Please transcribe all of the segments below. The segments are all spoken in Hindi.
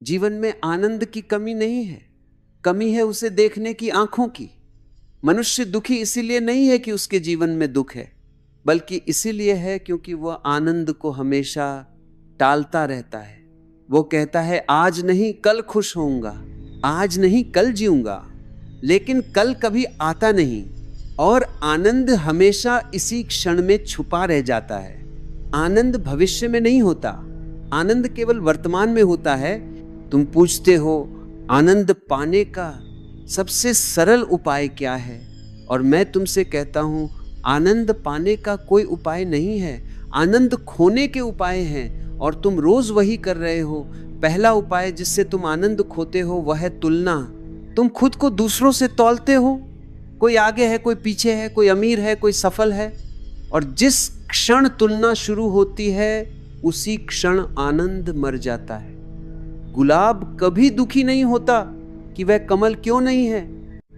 जीवन में आनंद की कमी नहीं है, कमी है उसे देखने की आंखों की। मनुष्य दुखी इसीलिए नहीं है कि उसके जीवन में दुख है, बल्कि इसीलिए है क्योंकि वह आनंद को हमेशा टालता रहता है। वो कहता है आज नहीं कल खुश होऊंगा, आज नहीं कल जीऊंगा, लेकिन कल कभी आता नहीं और आनंद हमेशा इसी क्षण में छुपा रह जाता है। आनंद भविष्य में नहीं होता, आनंद केवल वर्तमान में होता है। तुम पूछते हो आनंद पाने का सबसे सरल उपाय क्या है, और मैं तुमसे कहता हूं आनंद पाने का कोई उपाय नहीं है, आनंद खोने के उपाय हैं, और तुम रोज वही कर रहे हो। पहला उपाय जिससे तुम आनंद खोते हो वह है तुलना। तुम खुद को दूसरों से तौलते हो, कोई आगे है, कोई पीछे है, कोई अमीर है, कोई सफल है, और जिस क्षण तुलना शुरू होती है उसी क्षण आनंद मर जाता है। गुलाब कभी दुखी नहीं होता कि वह कमल क्यों नहीं है।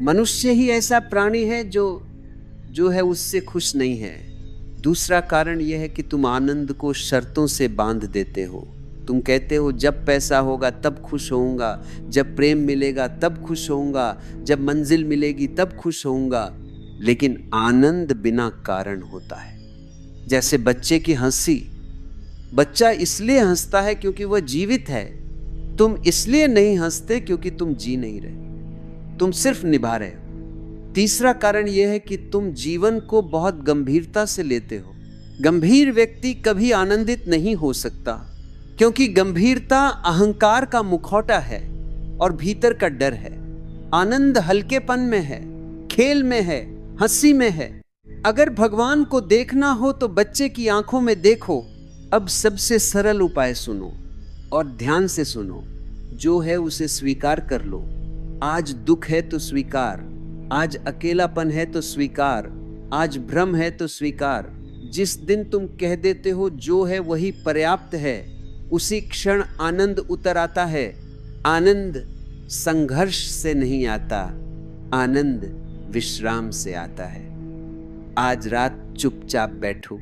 मनुष्य ही ऐसा प्राणी है जो है उससे खुश नहीं है। दूसरा कारण यह है कि तुम आनंद को शर्तों से बांध देते हो। तुम कहते हो जब पैसा होगा तब खुश होऊंगा, जब प्रेम मिलेगा तब खुश होऊंगा, जब मंजिल मिलेगी तब खुश होऊंगा। लेकिन आनंद बिना कारण होता है। जैसे बच्चे की हंसी, बच्चा इसलिए हंसता है क्योंकि वह जीवित है। तुम इसलिए नहीं हंसते क्योंकि तुम जी नहीं रहे, तुम सिर्फ निभा रहे हो। तीसरा कारण यह है कि तुम जीवन को बहुत गंभीरता से लेते हो। गंभीर व्यक्ति कभी आनंदित नहीं हो सकता, क्योंकि गंभीरता अहंकार का मुखौटा है और भीतर का डर है। आनंद हल्केपन में है, खेल में है, हंसी में है। अगर भगवान को देखना हो तो बच्चे की आंखों में देखो। अब सबसे सरल उपाय सुनो और ध्यान से सुनो। जो है उसे स्वीकार कर लो। आज दुख है तो स्वीकार, आज अकेलापन है तो स्वीकार, आज भ्रम है तो स्वीकार। जिस दिन तुम कह देते हो जो है वही पर्याप्त है, उसी क्षण आनंद उतर आता है। आनंद संघर्ष से नहीं आता, आनंद विश्राम से आता है। आज रात चुपचाप बैठो,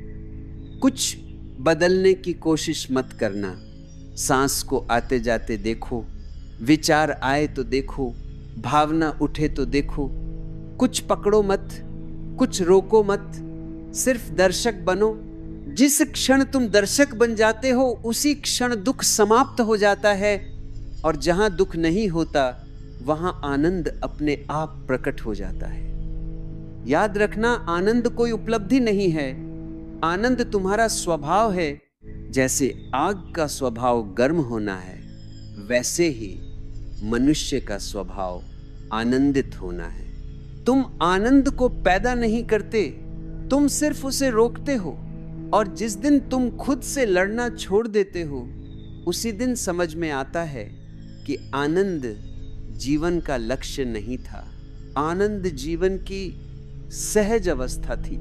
कुछ बदलने की कोशिश मत करना। सांस को आते जाते देखो, विचार आए तो देखो, भावना उठे तो देखो। कुछ पकड़ो मत, कुछ रोको मत, सिर्फ दर्शक बनो। जिस क्षण तुम दर्शक बन जाते हो उसी क्षण दुख समाप्त हो जाता है, और जहां दुख नहीं होता वहां आनंद अपने आप प्रकट हो जाता है। याद रखना, आनंद कोई उपलब्धि नहीं है, आनंद तुम्हारा स्वभाव है। जैसे आग का स्वभाव गर्म होना है, वैसे ही मनुष्य का स्वभाव आनंदित होना है। तुम आनंद को पैदा नहीं करते, तुम सिर्फ उसे रोकते हो। और जिस दिन तुम खुद से लड़ना छोड़ देते हो उसी दिन समझ में आता है कि आनंद जीवन का लक्ष्य नहीं था, आनंद जीवन की सहज अवस्था थी।